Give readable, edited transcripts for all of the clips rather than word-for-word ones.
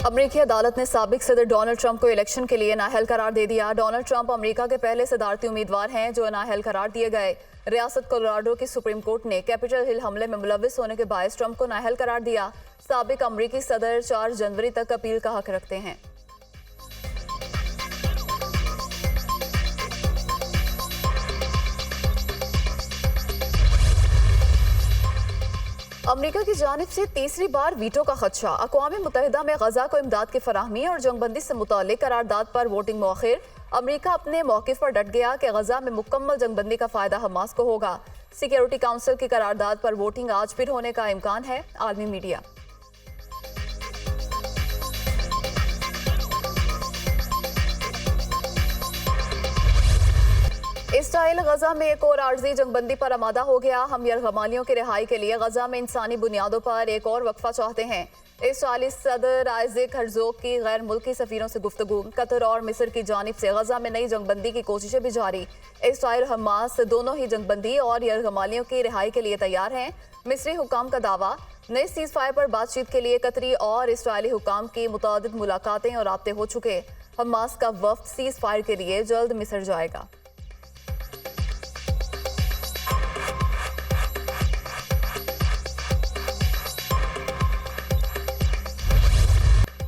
अमरीकी अदालत ने साबिक सदर डोनाल्ड ट्रंप को इलेक्शन के लिए नाअहल करार दे दिया। डोनाल्ड ट्रंप अमेरिका के पहले सदारती उम्मीदवार हैं जो नाअहल करार दिए गए। रियासत कोलोराडो की सुप्रीम कोर्ट ने कैपिटल हिल हमले में मुलविस होने के बायस ट्रंप को नाअहल करार दिया। साबिक अमरीकी सदर 4 जनवरी तक अपील का हक रखते हैं। अमरीका की जानिब से तीसरी बार वीटो का खदशा। अक़वाम मुत्तहिदा में गजा को इमदाद की फराहमी और जंगबंदी से मुताल्लिक करारदाद पर वोटिंग मौखिर। अमरीका अपने मौक़िफ़ पर डट गया कि गजा में मुकम्मल जंगबंदी का फ़ायदा हमास को होगा। सिक्योरिटी काउंसिल की करारदाद पर वोटिंग आज फिर होने का इम्कान है। आलमी मीडिया इसराइल गजा में एक और आर्जी जंगबंदी पर आमादा हो गया। हम यरगमालियों की रिहाई के लिए गजा में इंसानी बुनियादों पर एक और वक्फा चाहते हैं। इसराइली सदर आइज़ैक हर्ज़ोग की गैर मुल्की सफ़ीरों से गुफ्तगू। कतर और मिस्र की जानिब से गजा में नई जंगबंदी की कोशिशें भी जारी। इसराइल हमास दोनों ही जंगबंदी और यरगमालियों की रिहाई के लिए तैयार हैं। मिस्री हुकाम का दावा। नए सीज़ फायर पर बातचीत के लिए कतरी और इसराइली हुकाम की मुतादिद मुलाकातें और राब्ते हो चुके। हमास का वफ्द सीज़ फायर के लिए जल्द मिस्र जाएगा।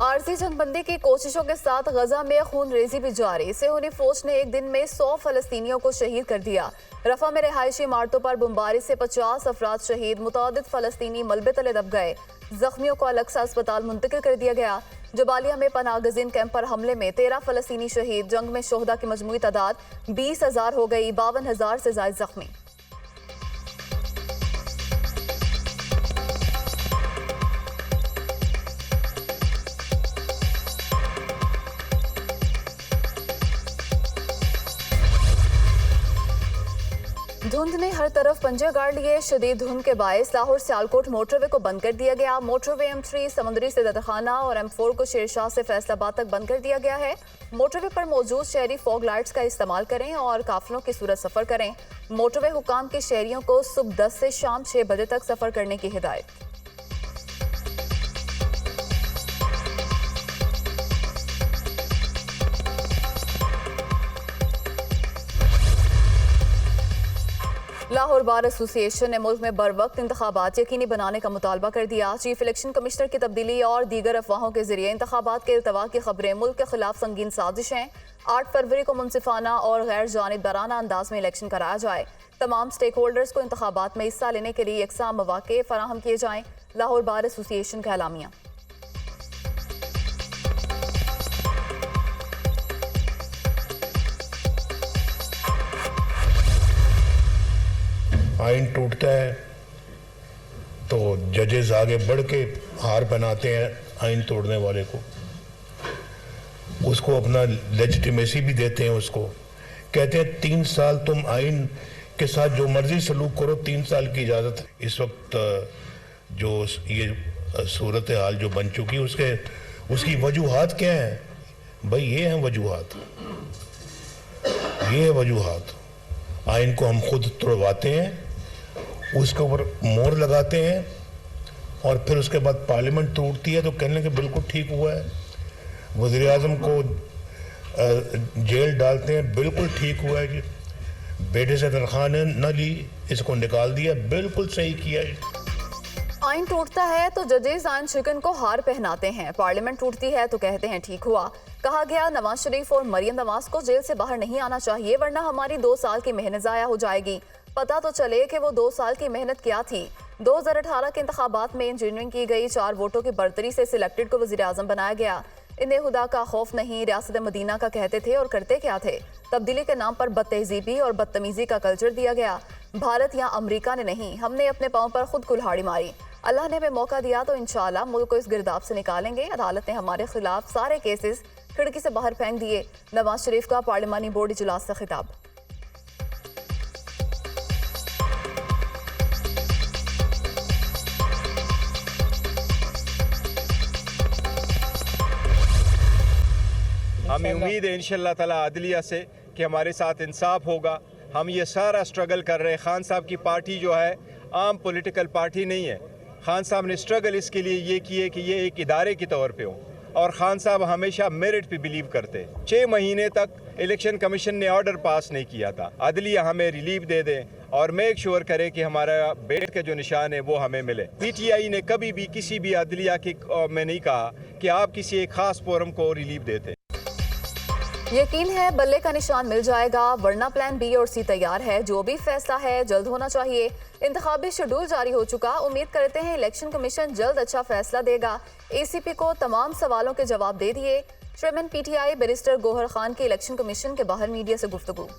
आर्जी जंगबंदी की कोशिशों के साथ गजा में खून रेजी भी जारी। सेहूनी फौज ने एक दिन में 100 फलस्तीनियों को शहीद कर दिया। रफा में रिहायशी इमारतों पर बमबारी से 50 अफराद शहीद। मुतादिद फलस्तीनी मलबे तले दब गए। जख्मियों को अलग सा अस्पताल मुंतकिल कर दिया गया। जबालिया में पनाहगजीन कैंप पर हमले में 13 फलस्तीनी शहीद। जंग में शोहदा की मजमूई तादाद 20,000 हो गई। 52,000 से ज्यादा जख्मी। धुंध ने हर तरफ पंजे गाड़ लिए। शदीद धुंध के बायस लाहौर सियालकोट मोटरवे को बंद कर दिया गया। मोटरवे M3 समंदरी से ददखाना और M4 को शेरशाह से फैसलाबाद तक बंद कर दिया गया है। मोटरवे पर मौजूद शहरी फॉग लाइट्स का इस्तेमाल करें और काफिलों की सूरत सफर करें। मोटरवे हुकाम के शहरियों को सुबह 10 से शाम 6 बजे तक सफर करने की हिदायत। लाहौर बार एसोसिएशन ने मुल्क में बर वक्त इंतखाबात यकीनी बनाने का मुतालबा कर दिया। चीफ इलेक्शन कमिश्नर की तब्दीली और दीगर अफवाहों के जरिए इंतखाबात के इल्तवा की खबरें मुल्क के खिलाफ संगीन साजिश हैं। 8 फरवरी को मुनसिफाना और गैर जानिबदाराना अंदाज में इलेक्शन कराया जाए। तमाम स्टेक होल्डर्स को इंतखाबात में हिस्सा लेने के लिए यकसा मौके फराहम किए जाएं। लाहौर बार एसोसिएशन का एलामिया। आइन टूटता है तो जजेस आगे बढ़ के हार पहनाते हैं आइन तोड़ने वाले को, उसको अपना लेजिटिमेसी भी देते हैं। उसको कहते हैं 3 साल तुम आइन के साथ जो मर्जी सलूक करो, 3 साल की इजाज़त। इस वक्त जो ये सूरत हाल जो बन चुकी उसकी वजूहात क्या है भाई? ये हैं वजूहात, ये है वजूहात। आइन को हम खुद तोड़वाते हैं, उसके ऊपर मोहर लगाते हैं और फिर उसके बाद पार्लियामेंट टूटती है तो कहने के बिल्कुल ठीक हुआ है। वज़ीर आज़म को जेल डालते हैं, बिल्कुल ठीक हुआ है जी। बेटे से तनख्वाह न ली, इसको निकाल दिया, बिल्कुल सही किया है। आइन टूटता है तो जजेस आइन शिकन को हार पहनाते हैं। पार्लियामेंट टूटती है तो कहते हैं ठीक हुआ। कहा गया नवाज शरीफ और मरियम नवाज को जेल से बाहर नहीं आना चाहिए वरना हमारी 2 साल की मेहनत ज़ाया हो जाएगी। पता तो चले कि वो 2 साल की मेहनत क्या थी। 2018 के इंतखाबात में इंजीनियरिंग की गई 4 वोटों की बढ़तरी से सिलेक्टेड को वज़ीर आज़म बनाया गया। इन्हें खुदा का खौफ नहीं, रियासत मदीना का कहते थे और करते क्या थे। तब्दीली के नाम पर बदतहजीबी और बदतमीजी का कल्चर दिया गया। भारत या अमरीका ने नहीं, हमने अपने पाँव पर खुद कुल्हाड़ी मारी। अल्लाह ने हमें मौका दिया तो इंशाअल्लाह मुल्क को इस गिरदाब से निकालेंगे। अदालत ने हमारे खिलाफ सारे केसेस खिड़की से बाहर फेंक दिए। नवाज शरीफ का पार्लिमानी बोर्ड इजलास से खिताब। हमें उम्मीद है इंशाअल्लाह ताला अदलिया से कि हमारे साथ इंसाफ होगा। हम ये सारा स्ट्रगल कर रहे हैं। खान साहब की पार्टी जो है आम पॉलिटिकल पार्टी नहीं है। खान साहब ने स्ट्रगल इसके लिए ये किए कि ये एक इदारे के तौर पे हो और खान साहब हमेशा मेरिट पे बिलीव करते। 6 महीने तक इलेक्शन कमीशन ने ऑर्डर पास नहीं किया था। अदलिया हमें रिलीफ दे दें और मेक श्योर करे कि हमारा बेल्ट के जो निशान है वो हमें मिले। पीटीआई ने कभी भी किसी भी अदलिया की में नहीं कहा कि आप किसी एक खास फोरम को रिलीफ देते। यकीन है बल्ले का निशान मिल जाएगा, वरना प्लान बी और सी तैयार है। जो भी फैसला है जल्द होना चाहिए। इंतखाबी शेड्यूल जारी हो चुका, उम्मीद करते हैं इलेक्शन कमीशन जल्द अच्छा फैसला देगा। एसीपी को तमाम सवालों के जवाब दे दिए। Chairman PTI barrister Gohar Khan की इलेक्शन कमीशन के बाहर मीडिया से गुफ्तगू।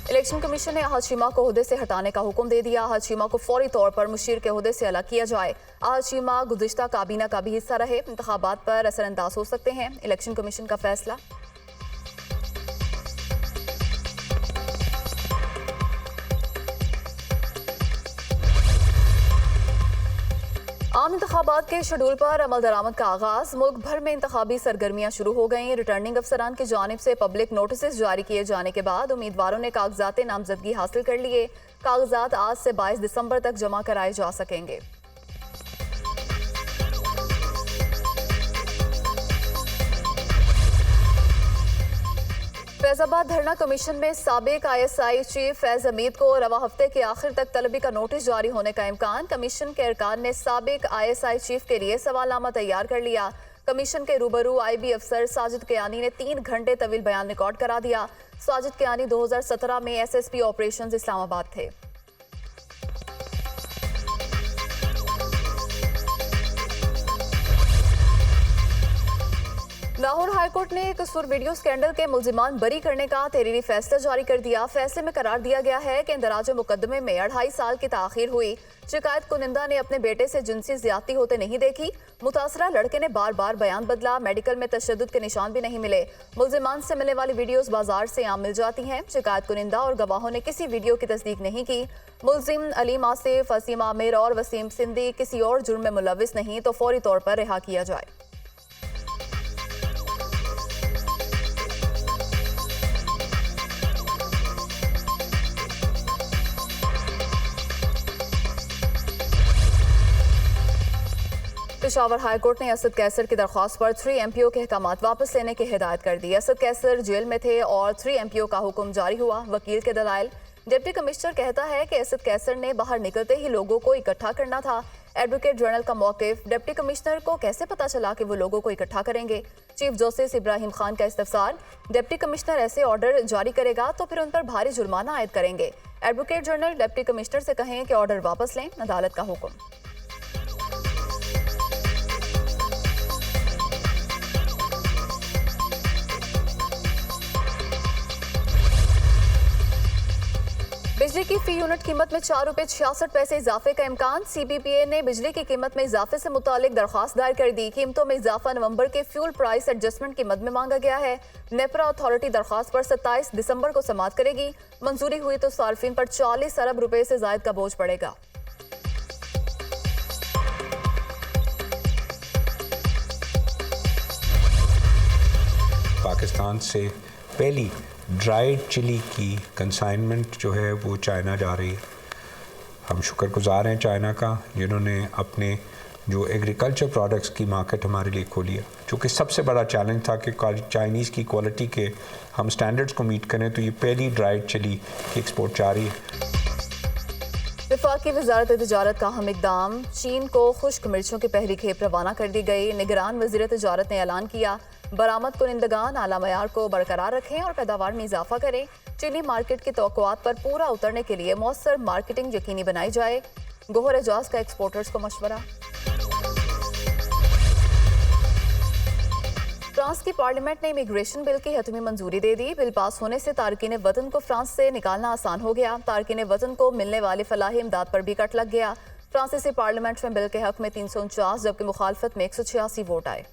इलेक्शन कमीशन ने अहद शीमा को ओहदे से हटाने का हुक्म दे दिया। अहद शीमा को फौरी तौर पर मुशीर के ओहदे से अलग किया जाए। अहद शीमा गुज़िश्ता काबीना का भी हिस्सा रहे, इंतखाबात पर असरअंदाज हो सकते हैं। इलेक्शन कमीशन का फैसला। आम इंतखाबात के शेड्यूल पर अमल दरामद का आगाज। मुल्क भर में इंतखाबी सरगर्मियां शुरू हो गई। रिटर्निंग अफसरान की जानिब से पब्लिक नोटिस जारी किए जाने के बाद उम्मीदवारों ने कागजात नामजदगी हासिल कर लिए। कागजात आज से 22 दिसंबर तक जमा कराए जा सकेंगे। फैजाबाद धरना कमीशन में साबिक ISI चीफ फैज हमीद को रवा हफ्ते के आखिर तक तलबी का नोटिस जारी होने का इम्कान। कमीशन के अरकान ने साबिक ISI चीफ के लिए सवालनामा तैयार कर लिया। कमीशन के रूबरू IB अफसर साजिद कियानी ने 3 घंटे तवील बयान रिकॉर्ड करा दिया। साजिद कियानी 2017 में SSP ऑपरेशंस इस्लामाबाद थे। लाहौर हाईकोर्ट ने कसूर वीडियो स्कैंडल के मुल्जिमान बरी करने का तहरीरी फैसला जारी कर दिया। फैसले में करार दिया गया है कि इंदराज मुकदमे में 2.5 साल की ताखीर हुई। शिकायत कुनिंदा ने अपने बेटे से जिनसी ज्यादती होते नहीं देखी। मुतासरा लड़के ने बार बार बयान बदला। मेडिकल में तशद्दुद के निशान भी नहीं मिले। मुल्जिमान से मिलने वाली वीडियोस बाजार से आम मिल जाती हैं। शिकायत कुनिंदा और गवाहों ने किसी वीडियो की तस्दीक नहीं की। मुल्जिम अलीम आसिफ, वसीम आमिर और वसीम सिंधी किसी और जुर्म में मुलविस नहीं तो फौरी तौर पर रिहा किया जाए। पेशावर हाईकोर्ट ने असद कैसर की दरख्वास्त पर 3 MPO के अहकामात वापस लेने की हिदायत कर दी। असद कैसर जेल में थे और 3 MPO का हुक्म जारी हुआ। वकील के दलाइल। डिप्टी कमिश्नर कहता है कि असद कैसर ने बाहर निकलते ही लोगों को इकट्ठा करना था। एडवोकेट जनरल का मौकिफ। डिप्टी कमिश्नर को कैसे पता चला कि वो लोगों को इकट्ठा करेंगे? चीफ जस्टिस इब्राहिम खान का इस्तफसार। डिप्टी कमिश्नर ऐसे ऑर्डर जारी करेगा तो फिर उन पर भारी जुर्माना आयद करेंगे। एडवोकेट जनरल डिप्टी कमिश्नर से कहें कि ऑर्डर वापस लें। अदालत का हुक्म। बिजली की फी यूनिट कीमत में 4 रुपये 66 पैसे इजाफे का इम्कान। CPPA ने बिजली की कीमत में इजाफे से मुतालिक दरख्वास्त दायर कर दी। कीमतों में इजाफा नवंबर के फ्यूल प्राइस एडजस्टमेंट की मद में मांगा गया है। नेपरा अथॉरिटी दरख्वास्त पर 27 दिसंबर को समाअत करेगी। मंजूरी हुई तो सार्फिन पर 40 अरब रुपए से जायद का बोझ पड़ेगा। पाकिस्तान से पहली ड्राइड चिली की कंसाइनमेंट जो है वो चाइना जा रही है। हम शुक्रगुजार हैं चाइना का, जिन्होंने अपने जो एग्रीकल्चर प्रोडक्ट्स की मार्केट हमारे लिए खोली है, जो कि सबसे बड़ा चैलेंज था कि चाइनीज़ की क्वालिटी के हम स्टैंडर्ड्स को मीट करें। तो ये पहली ड्राइड चिली की एक्सपोर्ट जा रही है। वफाकी वजारत तिजारत का अहम इकदाम। चीन को खुश्क मिर्चों की पहली खेप रवाना कर दी गई। निगरान वज़ीर तिजारत ने ऐलान किया बरामद कुनिंदगान आला मयार को बरकरार रखें और पैदावार में इजाफा करें। चीनी मार्केट की तवक्कुआत पर पूरा उतरने के लिए मौसर मार्केटिंग यकीनी बनाई जाए। गोहर एजाज का एक्सपोर्टर्स को मशवरा। फ्रांस की पार्लियामेंट ने इमिग्रेशन बिल की हतमी मंजूरी दे दी। बिल पास होने से तारकीन वतन को फ्रांस से निकालना आसान हो गया। तारकीन वतन को मिलने वाली फलाही इमदाद पर भी कट लग गया। फ्रांसीसी पार्लियामेंट में बिल के हक में 349 जबकि मुखालफत में 186 वोट आए।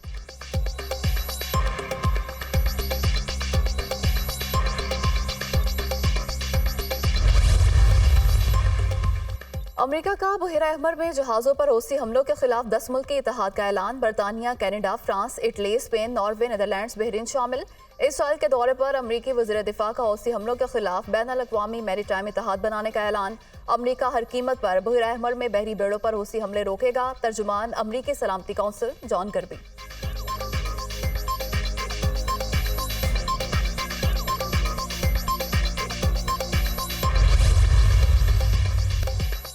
अमेरिका का बहरा अहमर में जहाज़ों पर हौसी हमलों के खिलाफ 10 मुल्क के इत्तेहाद का ऐलान। बरतानिया, Canada, France, Italy, Spain, Norway, Netherlands, Bahrain शामिल। इसराइल के दौरे पर अमरीकी वज़ीर दिफा का हौसी हमलों के खिलाफ बैनुल-अक़वामी मैरीटाइम इत्तेहाद बनाने का ऐलान। अमरीका हर कीमत पर बहरा अहमर में बहरी बेड़ों पर हौसी हमले रोकेगा। तर्जुमान अमरीकी सलामती कौंसिल जॉन कर्बी।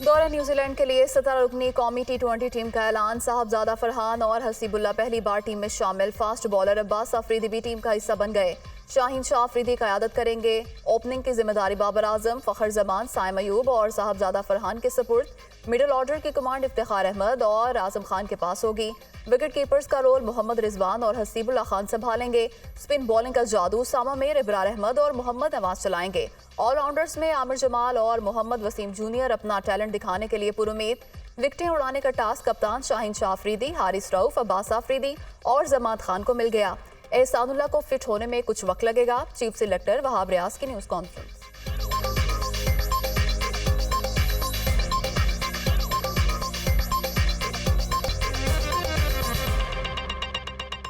दौरे न्यूजीलैंड के लिए 17 रुकनी कौमी T20 टीम का ऐलान। साहबजादा फरहान और हसीबुल्ला पहली बार टीम में शामिल। फास्ट बॉलर अब्बास अफरीदी भी टीम का हिस्सा बन गए। शाहीन शाह अफरीदी क़यादत करेंगे। ओपनिंग की जिम्मेदारी बाबर आजम, फ़खर जमान, साइम अयूब और साहबजादा फरहान के सपुर्द। मिडिल ऑर्डर की कमांड इफ्तिखार अहमद और आजम खान के पास होगी। विकेट कीपर्स का रोल मोहम्मद रिजवान और हसीबुल्ला खान संभालेंगे। स्पिन बॉलिंग का जादू सामा मीर, इब्रार अहमद और मोहम्मद नवाज चलाएंगे। ऑलराउंडर्स में आमिर जमाल और मोहम्मद वसीम जूनियर अपना टैलेंट दिखाने के लिए पुरुमीद। विकेटें उड़ाने का टास्क कप्तान शाहीन शाह अफरीदी, हारिस रऊफ, अब्बास अफरीदी और जमात खान को मिल गया। एहसानुल्लाह को फिट होने में कुछ वक्त लगेगा। चीफ सिलेक्टर वहाब रियाज की न्यूज़ कॉन्फ्रेंस।